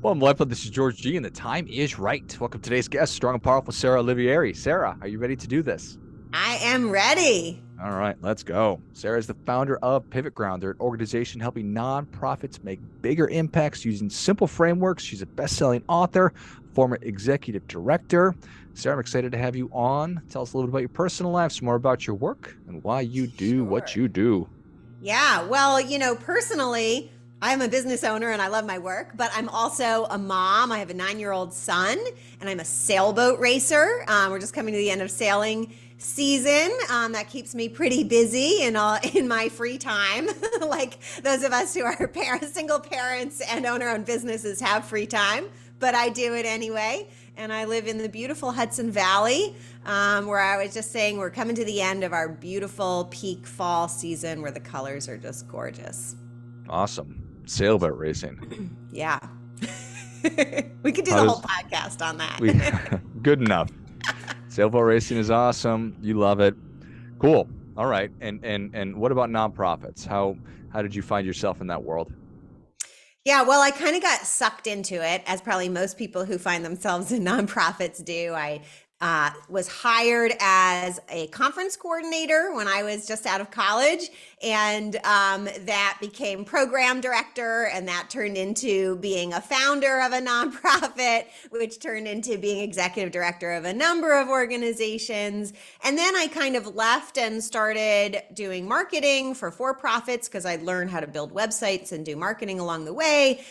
Well, LifeBlood, this is George G, and the time is right. Welcome to today's guest, strong and powerful Sarah Olivieri. Sarah, are you ready to do this? I am ready. All right, let's go. Sarah is the founder of PivotGround. They're an organization helping nonprofits make bigger impacts using simple frameworks. She's a best-selling author, former executive director. Sarah, I'm excited to have you on. Tell us a little bit about your personal life, some more about your work, and why you do what Sure. you do. Yeah. Well, personally, I'm a business owner and I love my work, but I'm also a mom. I have a 9-year-old son and I'm a sailboat racer. We're just coming to the end of sailing season. That keeps me pretty busy in my free time. Like those of us who are single parents and own our own businesses have free time, but I do it anyway. And I live in the beautiful Hudson Valley, where I was just saying we're coming to the end of our beautiful peak fall season where the colors are just gorgeous. Awesome. Sailboat racing. Yeah. We could do How the does whole podcast on we that. good enough. Sailboat racing is awesome. You love it. Cool. All right. And what about nonprofits? How did you find yourself in that world? Yeah, well, I kind of got sucked into it, as probably most people who find themselves in nonprofits do. I was hired as a conference coordinator when I was just out of college, and that became program director, and that turned into being a founder of a nonprofit, which turned into being executive director of a number of organizations. And then I kind of left and started doing marketing for profits because I'd learned how to build websites and do marketing along the way.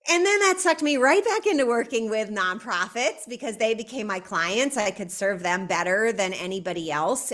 And then that sucked me right back into working with nonprofits because they became my clients. I could serve them better than anybody else.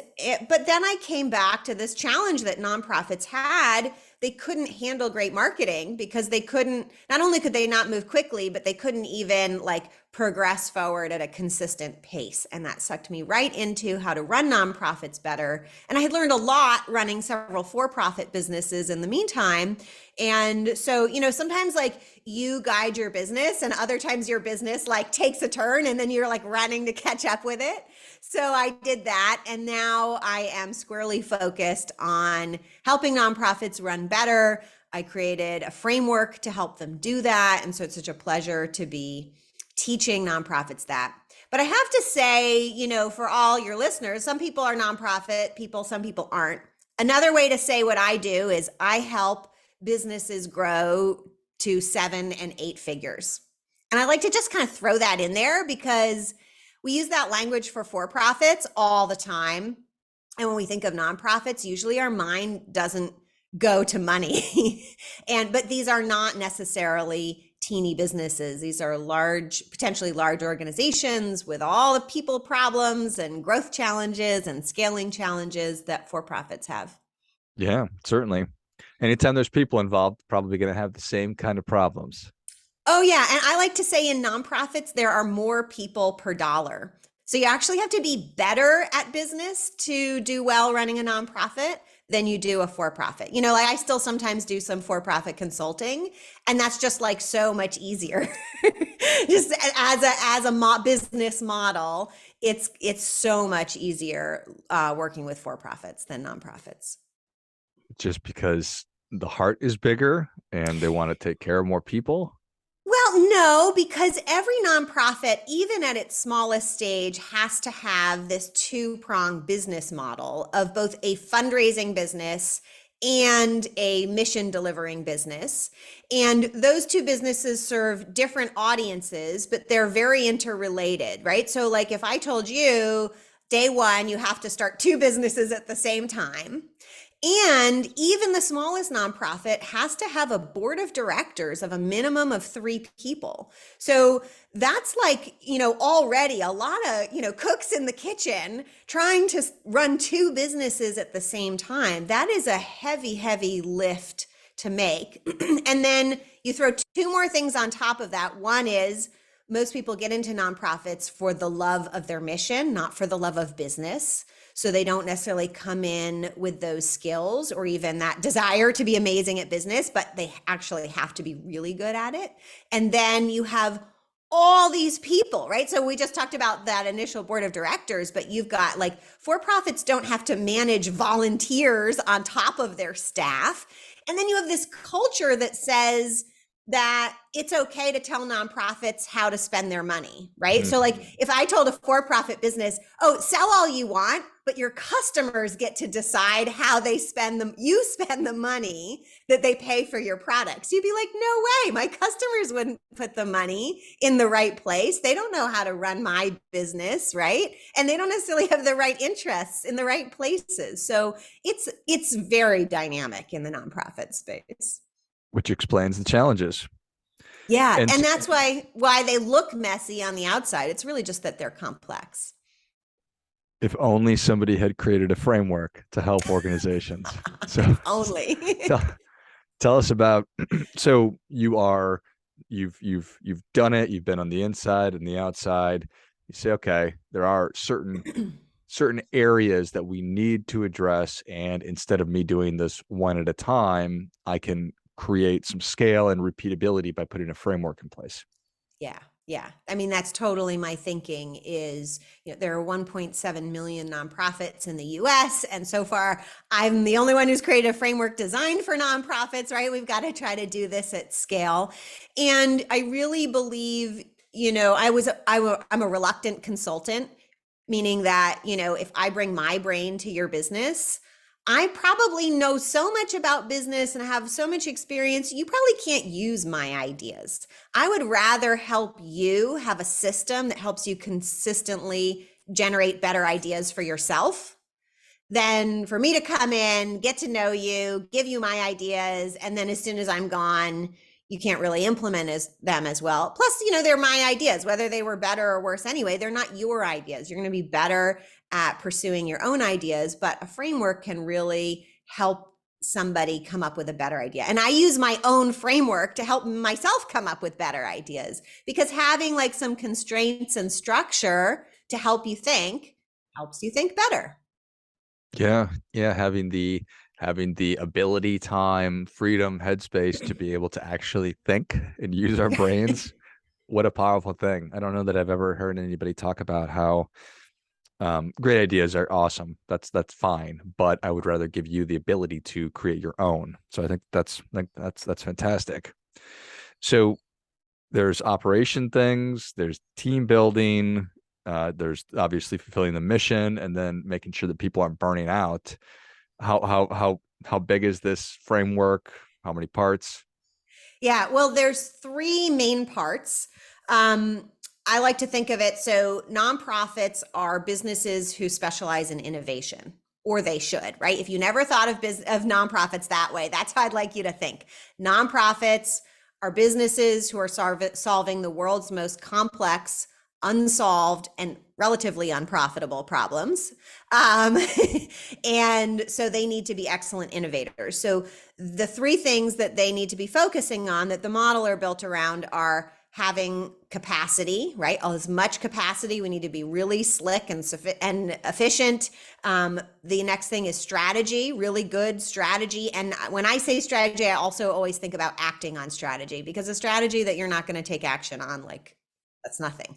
But then I came back to this challenge that nonprofits had. They couldn't handle great marketing because they couldn't, not only could they not move quickly, but they couldn't even like progress forward at a consistent pace. And that sucked me right into how to run nonprofits better. And I had learned a lot running several for-profit businesses in the meantime. And so, sometimes like you guide your business and other times your business like takes a turn and then you're like running to catch up with it. So I did that. And now I am squarely focused on helping nonprofits run better. I created a framework to help them do that. And so it's such a pleasure to be teaching nonprofits that. But I have to say, for all your listeners, some people are nonprofit people, some people aren't. Another way to say what I do is I help businesses grow to 7 and 8 figures. And I like to just kind of throw that in there because we use that language for profits all the time. And when we think of nonprofits, usually our mind doesn't go to money. But these are not necessarily teeny businesses. These are potentially large organizations with all the people problems and growth challenges and scaling challenges that for-profits have. Yeah, certainly. Anytime there's people involved, probably going to have the same kind of problems. Oh, yeah. And I like to say in nonprofits, there are more people per dollar. So you actually have to be better at business to do well running a nonprofit than you do a for-profit. Like I still sometimes do some for-profit consulting, and that's just like so much easier. Just as a business model, it's so much easier working with for-profits than nonprofits. Just because the heart is bigger and they want to take care of more people? Well, no, because every nonprofit, even at its smallest stage, has to have this two-pronged business model of both a fundraising business and a mission delivering business. And those two businesses serve different audiences, but they're very interrelated, right? So like if I told you day one, you have to start 2 businesses at the same time. And even the smallest nonprofit has to have a board of directors of a minimum of 3 people. So that's like, already a lot of, cooks in the kitchen trying to run 2 businesses at the same time. That is a heavy, heavy lift to make. And then you throw 2 more things on top of that. One is most people get into nonprofits for the love of their mission, not for the love of business. So they don't necessarily come in with those skills or even that desire to be amazing at business, but they actually have to be really good at it. And then you have all these people, right? So we just talked about that initial board of directors, but you've got like for-profits don't have to manage volunteers on top of their staff. And then you have this culture that says, that it's okay to tell nonprofits how to spend their money, right? Mhm. So like if I told a for-profit business, oh, sell all you want, but your customers get to decide how they spend them, you spend the money that they pay for your products. You'd be like, no way, my customers wouldn't put the money in the right place. They don't know how to run my business, right? And they don't necessarily have the right interests in the right places. So it's very dynamic in the nonprofit space. Which explains the challenges. Yeah, And and that's why they look messy on the outside. It's really just that they're complex. if only somebody had created a framework to help organizations. So If only. tell, tell us about, so you've done it, you've been on the inside and the outside. You say, okay, there are certain areas that we need to address, and instead of me doing this one at a time, I can create some scale and repeatability by putting a framework in place. Yeah. Yeah. I mean, that's totally my thinking is, there are 1.7 million nonprofits in the US. And so far, I'm the only one who's created a framework designed for nonprofits, right? We've got to try to do this at scale. And I really believe, I'm a reluctant consultant, meaning that, if I bring my brain to your business, I probably know so much about business and have so much experience, you probably can't use my ideas. I would rather help you have a system that helps you consistently generate better ideas for yourself than for me to come in, get to know you, give you my ideas, and then as soon as I'm gone, you can't really implement them as well. Plus, they're my ideas, whether they were better or worse anyway, they're not your ideas. You're going to be better at pursuing your own ideas, but a framework can really help somebody come up with a better idea. And I use my own framework to help myself come up with better ideas, because having like some constraints and structure to help you think helps you think better. Yeah, yeah, having the ability, time, freedom, headspace to be able to actually think and use our brains. What a powerful thing. I don't know that I've ever heard anybody talk about how great ideas are awesome. That's fine, but I would rather give you the ability to create your own. So I think that's fantastic. So there's operation things, there's team building, there's obviously fulfilling the mission, and then making sure that people aren't burning out. How big is this framework? How many parts? Yeah, well, there's three main parts. I like to think of it, so nonprofits are businesses who specialize in innovation, or they should, right? If you never thought of nonprofits that way, that's how I'd like you to think. Nonprofits are businesses who are solving the world's most complex, unsolved, and relatively unprofitable problems. And so they need to be excellent innovators. So the three things that they need to be focusing on that the model are built around are having capacity, right? As much capacity. We need to be really slick and efficient. The next thing is strategy, really good strategy. And when I say strategy, I also always think about acting on strategy, because a strategy that you're not going to take action on, like, that's nothing.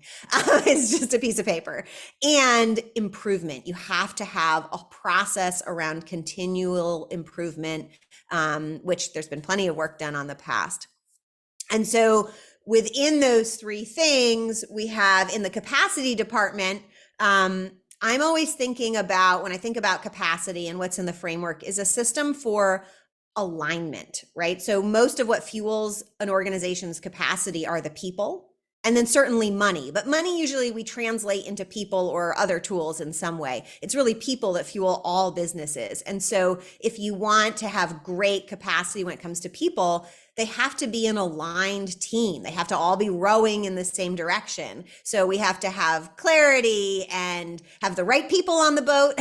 It's just a piece of paper. And improvement. You have to have a process around continual improvement, which there's been plenty of work done on the past. And so within those three things, we have in the capacity department, I'm always thinking about, when I think about capacity and what's in the framework, is a system for alignment, right? So most of what fuels an organization's capacity are the people, and then certainly money. But money usually we translate into people or other tools in some way. It's really people that fuel all businesses. And so if you want to have great capacity when it comes to people, they have to be an aligned team. They have to all be rowing in the same direction. So we have to have clarity and have the right people on the boat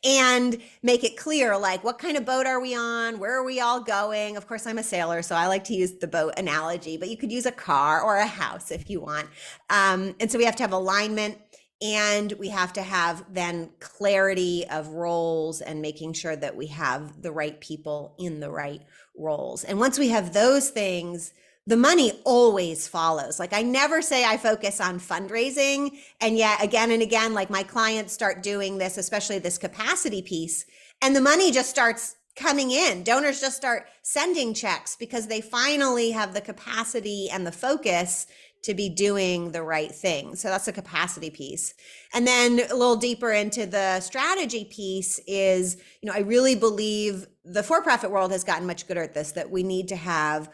and make it clear, like, what kind of boat are we on? Where are we all going? Of course, I'm a sailor, so I like to use the boat analogy, but you could use a car or a house if you want. And so we have to have alignment, and we have to have then clarity of roles and making sure that we have the right people in the right roles. And once we have those things, the money always follows. Like, I never say I focus on fundraising. And yet again and again, like, my clients start doing this, especially this capacity piece, and the money just starts coming in. Donors just start sending checks because they finally have the capacity and the focus to be doing the right thing. So that's a capacity piece. And then a little deeper into the strategy piece is, I really believe the for-profit world has gotten much gooder at this, that we need to have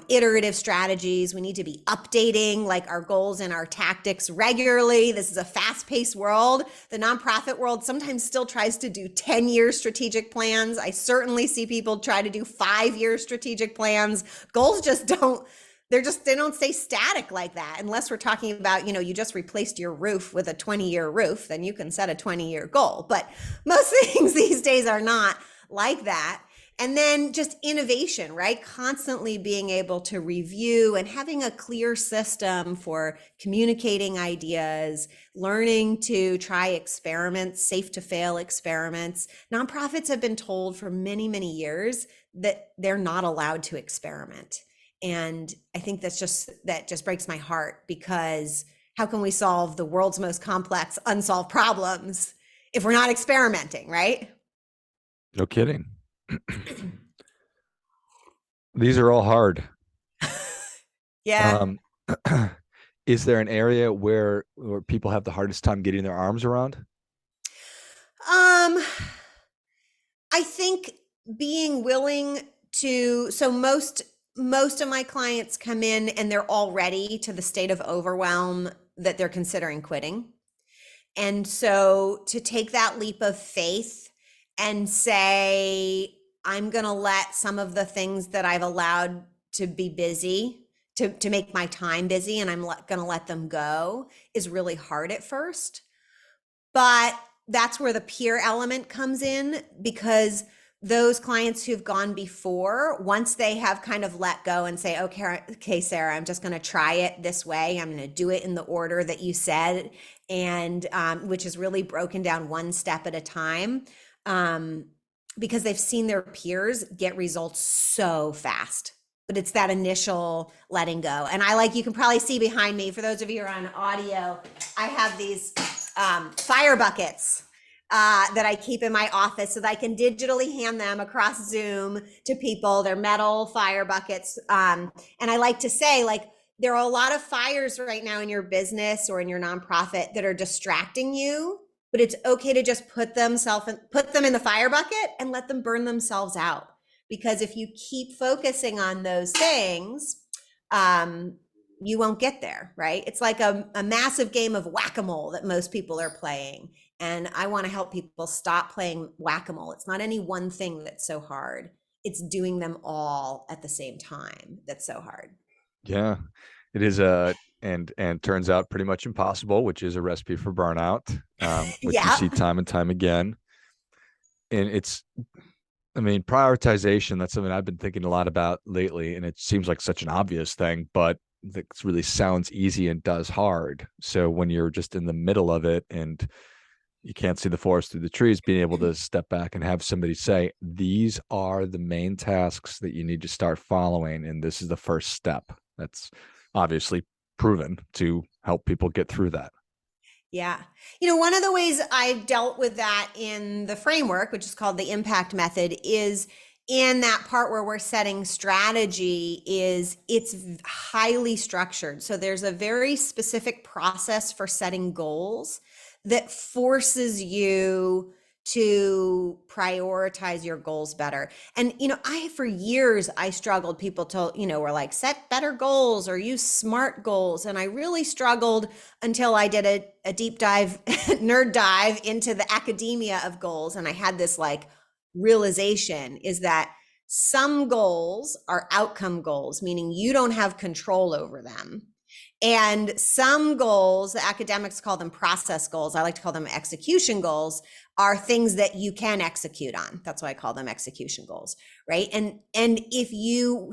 iterative strategies. We need to be updating like our goals and our tactics regularly. This is a fast-paced world. The nonprofit world sometimes still tries to do 10-year strategic plans. I certainly see people try to do 5-year strategic plans. Goals just don't, they don't stay static like that. Unless we're talking about, you just replaced your roof with a 20-year roof, then you can set a 20-year goal. But most things these days are not like that. And then just innovation, right? Constantly being able to review and having a clear system for communicating ideas, learning to try experiments, safe to fail experiments. Nonprofits have been told for many, many years that they're not allowed to experiment. And I think that just breaks my heart, because how can we solve the world's most complex unsolved problems if we're not experimenting, right? No kidding. These are all hard. Yeah. Is there an area where people have the hardest time getting their arms around? I think being willing to, so most of my clients come in and they're already to the state of overwhelm that they're considering quitting. And so to take that leap of faith and say, I'm going to let some of the things that I've allowed to be busy, to make my time busy, and I'm going to let them go, is really hard at first. But that's where the peer element comes in, because those clients who've gone before, once they have kind of let go and say, okay, Sarah, I'm just going to try it this way. I'm going to do it in the order that you said, and which is really broken down one step at a time, because they've seen their peers get results so fast. But it's that initial letting go. And you can probably see behind me, for those of you who are on audio, I have these fire buckets that I keep in my office so that I can digitally hand them across Zoom to people. They're metal fire buckets. And I like to say, there are a lot of fires right now in your business or in your nonprofit that are distracting you, but it's okay to just put them in the fire bucket and let them burn themselves out. Because if you keep focusing on those things, you won't get there, right? It's like a massive game of whack-a-mole that most people are playing. And I want to help people stop playing whack-a-mole. It's not any one thing that's so hard. It's doing them all at the same time that's so hard. Yeah, it is and turns out pretty much impossible, which is a recipe for burnout, which you see time and time again. And prioritization, that's something I've been thinking a lot about lately, and it seems like such an obvious thing, but it really sounds easy and does hard. So when you're just in the middle of it and you can't see the forest through the trees, being able to step back and have somebody say, these are the main tasks that you need to start following, and this is the first step. That's obviously proven to help people get through that. Yeah. One of the ways I've dealt with that in the framework, which is called the impact method, is in that part where we're setting strategy, it's highly structured. So there's a very specific process for setting goals that forces you to prioritize your goals better. And, for years, I struggled. People were like, set better goals or use SMART goals. And I really struggled until I did a deep dive, nerd dive into the academia of goals. And I had this realization is that some goals are outcome goals, meaning you don't have control over them. And some goals, the academics call them process goals, I like to call them execution goals, are things that you can execute on. That's why I call them execution goals, right? And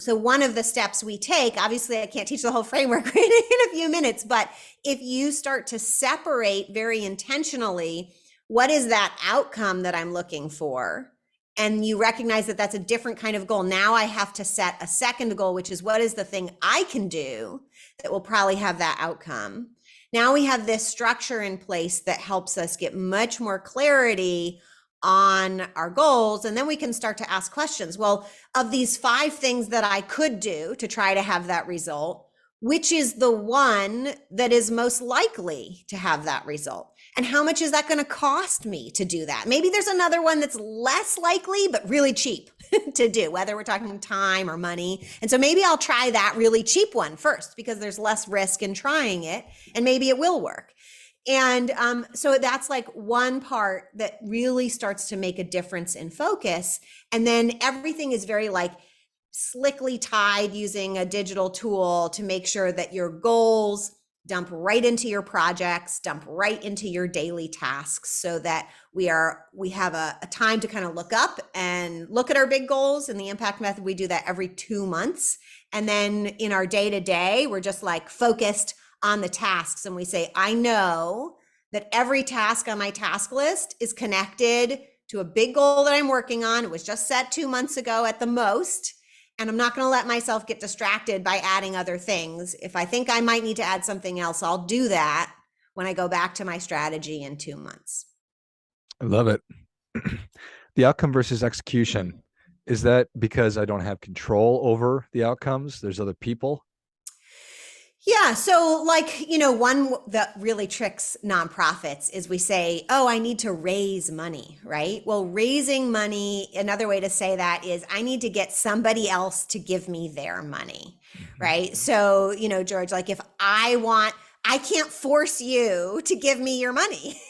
so one of the steps we take, obviously I can't teach the whole framework in a few minutes, but if you start to separate very intentionally, what is that outcome that I'm looking for? And you recognize that that's a different kind of goal. Now I have to set a second goal, which is what is the thing I can do that will probably have that outcome. Now we have this structure in place that helps us get much more clarity on our goals. And then we can start to ask questions. Well, of these 5 things that I could do to try to have that result, which is the one that is most likely to have that result? And how much is that going to cost me to do that? Maybe there's another one that's less likely, but really cheap to do, whether we're talking time or money. And so maybe I'll try that really cheap one first because there's less risk in trying it, and maybe it will work. And so that's like one part that really starts to make a difference in focus. And then everything is very like slickly tied using a digital tool to make sure that your goals dump right into your projects, dump right into your daily tasks, so that we have a time to kind of look up and look at our big goals. In the impact method, we do that every 2 months. And then in our day-to-day, we're just like focused on the tasks. And we say, I know that every task on my task list is connected to a big goal that I'm working on. It was just set 2 months ago at the most. And I'm not going to let myself get distracted by adding other things. If I think I might need to add something else, I'll do that when I go back to my strategy in 2 months. I love it. The outcome versus execution. Is that because I don't have control over the outcomes? There's other people? Yeah. So like, one that really tricks nonprofits is we say, oh, I need to raise money, right? Well, raising money, another way to say that is I need to get somebody else to give me their money, right? So, George, like if I can't force you to give me your money,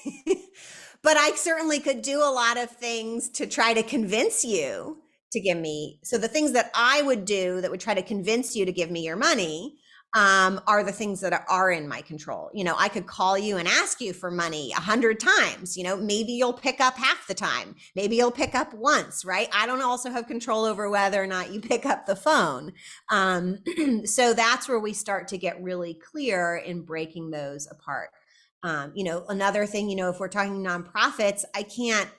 but I certainly could do a lot of things to try to convince you to give me. So the things that I would do that would try to convince you to give me your money are the things that are in my control. I could call you and ask you for money 100 times. Maybe you'll pick up half the time. Maybe you'll pick up once, right? I don't also have control over whether or not you pick up the phone. So that's where we start to get really clear in breaking those apart. Another thing, if we're talking nonprofits, I can't,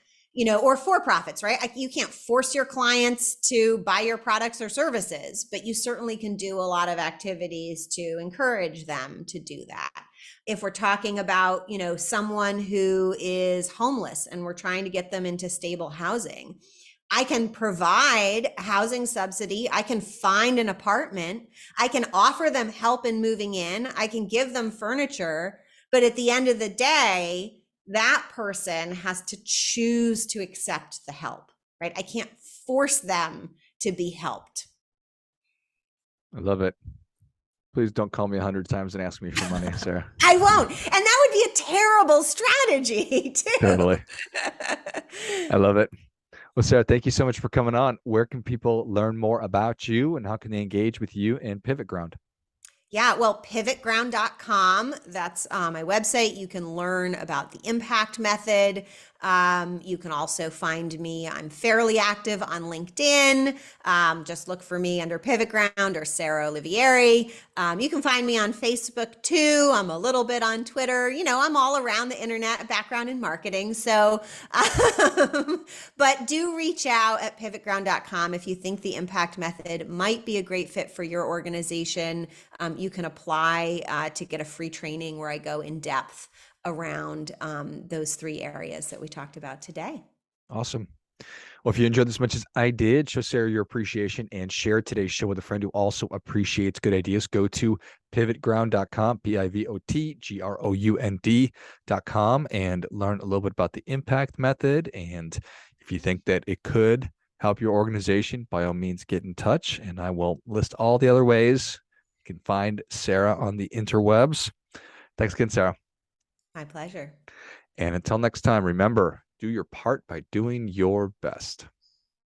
or for profits, right? You can't force your clients to buy your products or services, but you certainly can do a lot of activities to encourage them to do that. If we're talking about, someone who is homeless and we're trying to get them into stable housing, I can provide a housing subsidy. I can find an apartment. I can offer them help in moving in. I can give them furniture. But at the end of the day, that person has to choose to accept the help, right? I can't force them to be helped. I love it. Please don't call me 100 times and ask me for money, Sarah. I won't. And that would be a terrible strategy too. Totally. I love it. Well, Sarah, thank you so much for coming on. Where can people learn more about you and how can they engage with you and PivotGround? Yeah, well, pivotground.com, that's my website. You can learn about the impact method. You can also find me. I'm fairly active on LinkedIn. Just look for me under PivotGround or Sarah Olivieri. You can find me on Facebook too. I'm a little bit on Twitter. I'm all around the internet, a background in marketing. So, but do reach out at pivotground.com if you think the impact method might be a great fit for your organization. You can apply to get a free training where I go in depth around those 3 areas that we talked about today. Awesome. Well, if you enjoyed this as much as I did, show Sarah your appreciation and share today's show with a friend who also appreciates good ideas. Go to pivotground.com, pivotground.com, and learn a little bit about the impact method. And if you think that it could help your organization, by all means, get in touch. And I will list all the other ways you can find Sarah on the interwebs. Thanks again, Sarah. My pleasure. And until next time, remember, do your part by doing your best.